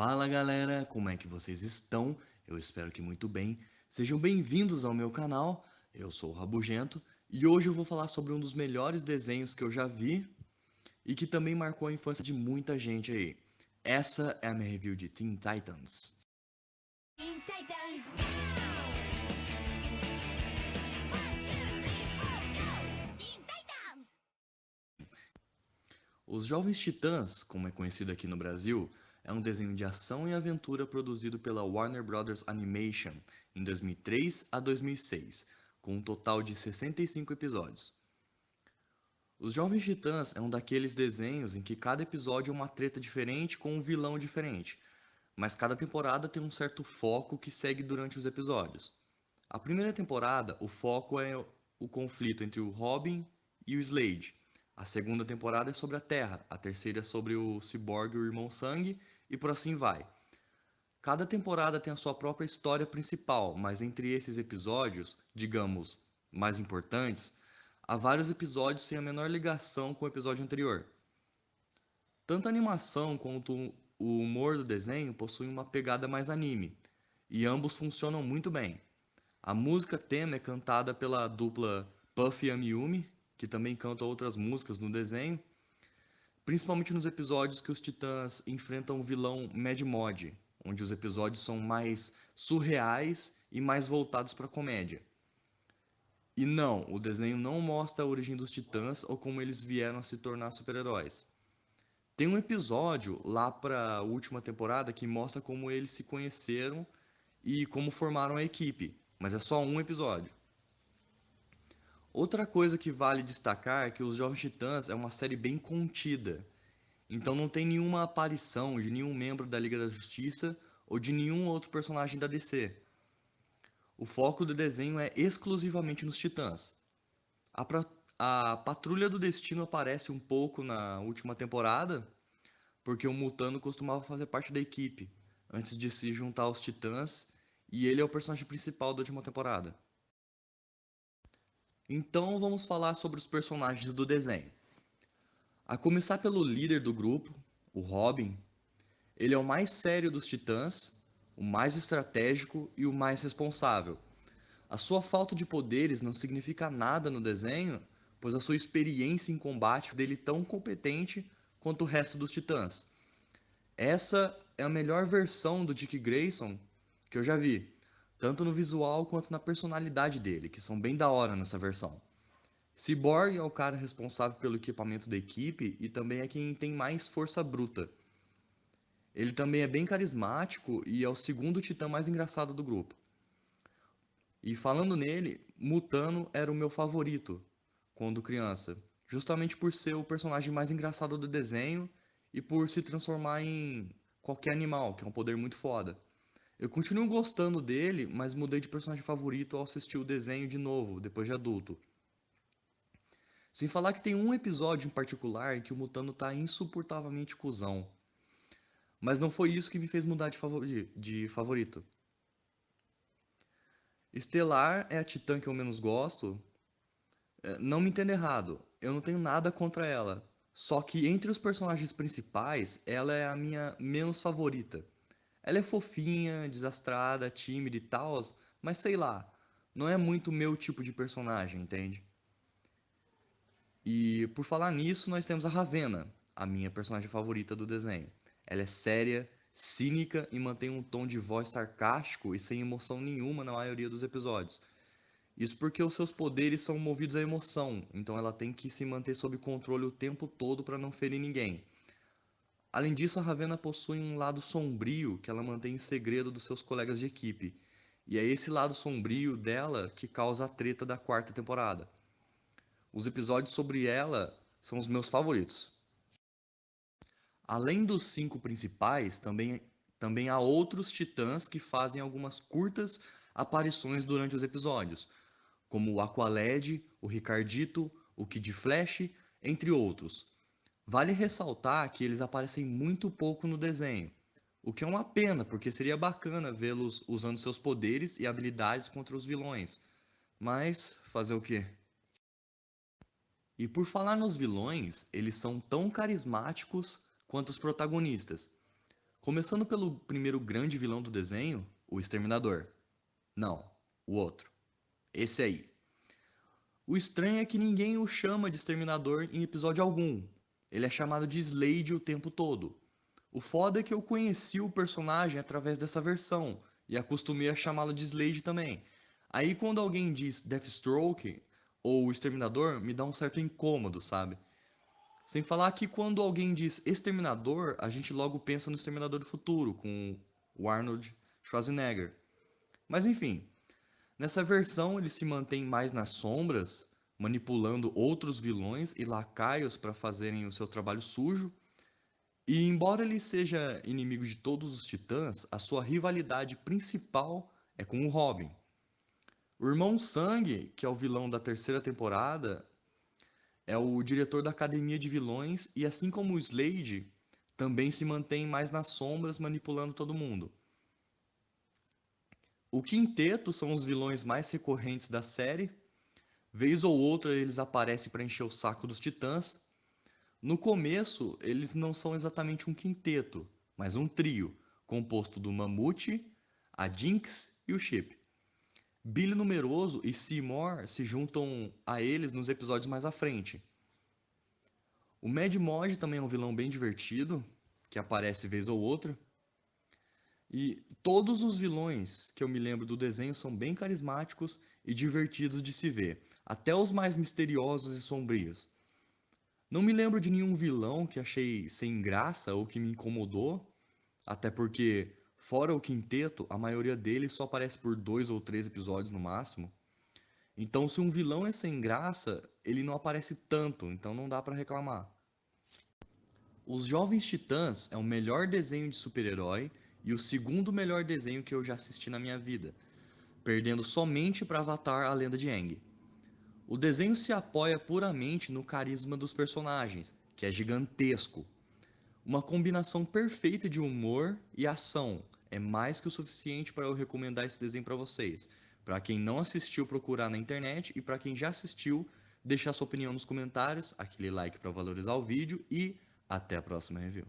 Fala galera, como é que vocês estão? Eu espero que muito bem. Sejam bem-vindos ao meu canal. Eu sou o Rabugento e hoje eu vou falar sobre um dos melhores desenhos que eu já vi e que também marcou a infância de muita gente aí. Essa é a minha review de Teen Titans. Teen Titans Go! 1, 2, 3, 4, go! Teen Titans! Os Jovens Titãs, como é conhecido aqui no Brasil, é um desenho de ação e aventura produzido pela Warner Bros. Animation em 2003 a 2006, com um total de 65 episódios. Os Jovens Titãs é um daqueles desenhos em que cada episódio é uma treta diferente com um vilão diferente, mas cada temporada tem um certo foco que segue durante os episódios. A primeira temporada, o foco é o conflito entre o Robin e o Slade. A segunda temporada é sobre a Terra, a terceira é sobre o Cyborg e o Irmão Sangue, e por assim vai. Cada temporada tem a sua própria história principal, mas entre esses episódios, digamos, mais importantes, há vários episódios sem a menor ligação com o episódio anterior. Tanto a animação quanto o humor do desenho possuem uma pegada mais anime, e ambos funcionam muito bem. A música tema é cantada pela dupla Puff e Amiyumi, que também canta outras músicas no desenho, principalmente nos episódios que os Titãs enfrentam o vilão Mad Mod, onde os episódios são mais surreais e mais voltados para a comédia. E não, o desenho não mostra a origem dos Titãs ou como eles vieram a se tornar super-heróis. Tem um episódio lá para a última temporada que mostra como eles se conheceram e como formaram a equipe, mas é só um episódio. Outra coisa que vale destacar é que Os Jovens Titãs é uma série bem contida, então não tem nenhuma aparição de nenhum membro da Liga da Justiça ou de nenhum outro personagem da DC. O foco do desenho é exclusivamente nos Titãs. A, pra- a Patrulha do Destino aparece um pouco na última temporada, porque o Mutano costumava fazer parte da equipe, antes de se juntar aos Titãs, e ele é o personagem principal da última temporada. Então vamos falar sobre os personagens do desenho. A começar pelo líder do grupo, o Robin, ele é o mais sério dos Titãs, o mais estratégico e o mais responsável. A sua falta de poderes não significa nada no desenho, pois a sua experiência em combate faz dele tão competente quanto o resto dos Titãs. Essa é a melhor versão do Dick Grayson que eu já vi, tanto no visual quanto na personalidade dele, que são bem da hora nessa versão. Cyborg é o cara responsável pelo equipamento da equipe e também é quem tem mais força bruta. Ele também é bem carismático e é o segundo titã mais engraçado do grupo. E falando nele, Mutano era o meu favorito quando criança, justamente por ser o personagem mais engraçado do desenho e por se transformar em qualquer animal, que é um poder muito foda. Eu continuo gostando dele, mas mudei de personagem favorito ao assistir o desenho de novo, depois de adulto. Sem falar que tem um episódio em particular em que o Mutano tá insuportavelmente cuzão. Mas não foi isso que me fez mudar de favorito. Estelar é a titã que eu menos gosto. Não me entenda errado, eu não tenho nada contra ela. Só que entre os personagens principais, ela é a minha menos favorita. Ela é fofinha, desastrada, tímida e tal, mas sei lá, não é muito o meu tipo de personagem, entende? E por falar nisso, nós temos a Ravenna, a minha personagem favorita do desenho. Ela é séria, cínica e mantém um tom de voz sarcástico e sem emoção nenhuma na maioria dos episódios. Isso porque os seus poderes são movidos à emoção, então ela tem que se manter sob controle o tempo todo para não ferir ninguém. Além disso, a Ravenna possui um lado sombrio que ela mantém em segredo dos seus colegas de equipe. E é esse lado sombrio dela que causa a treta da quarta temporada. Os episódios sobre ela são os meus favoritos. Além dos cinco principais, também há outros titãs que fazem algumas curtas aparições durante os episódios, como o Aqualad, o Ricardito, o Kid Flash, entre outros. Vale ressaltar que eles aparecem muito pouco no desenho, o que é uma pena, porque seria bacana vê-los usando seus poderes e habilidades contra os vilões. Mas fazer o quê? E por falar nos vilões, eles são tão carismáticos quanto os protagonistas. Começando pelo primeiro grande vilão do desenho, o Exterminador. Não, o outro. Esse aí. O estranho é que ninguém o chama de Exterminador em episódio algum. Ele é chamado de Slade o tempo todo. O foda é que eu conheci o personagem através dessa versão e acostumei a chamá-lo de Slade também. Aí quando alguém diz Deathstroke ou Exterminador, me dá um certo incômodo, sabe? Sem falar que quando alguém diz Exterminador, a gente logo pensa no Exterminador do Futuro, com o Arnold Schwarzenegger. Mas enfim, nessa versão ele se mantém mais nas sombras, manipulando outros vilões e lacaios para fazerem o seu trabalho sujo. E embora ele seja inimigo de todos os titãs, a sua rivalidade principal é com o Robin. O irmão Sangue, que é o vilão da terceira temporada, é o diretor da Academia de Vilões e, assim como o Slade, também se mantém mais nas sombras manipulando todo mundo. O Quinteto são os vilões mais recorrentes da série. Vez ou outra eles aparecem para encher o saco dos titãs. No começo, eles não são exatamente um quinteto, mas um trio, composto do Mamute, a Jinx e o Chip. Billy Numeroso e Seymour se juntam a eles nos episódios mais à frente. O Mad Mod também é um vilão bem divertido, que aparece vez ou outra. E todos os vilões que eu me lembro do desenho são bem carismáticos e divertidos de se ver, até os mais misteriosos e sombrios. Não me lembro de nenhum vilão que achei sem graça ou que me incomodou, até porque, fora o quinteto, a maioria deles só aparece por 2 ou 3 episódios no máximo. Então, se um vilão é sem graça, ele não aparece tanto, então não dá pra reclamar. Os Jovens Titãs é o melhor desenho de super-herói e o segundo melhor desenho que eu já assisti na minha vida, perdendo somente para Avatar: A Lenda de Aang. O desenho se apoia puramente no carisma dos personagens, que é gigantesco. Uma combinação perfeita de humor e ação é mais que o suficiente para eu recomendar esse desenho para vocês. Para quem não assistiu, procurar na internet, e para quem já assistiu, deixar sua opinião nos comentários, aquele like para valorizar o vídeo e até a próxima review.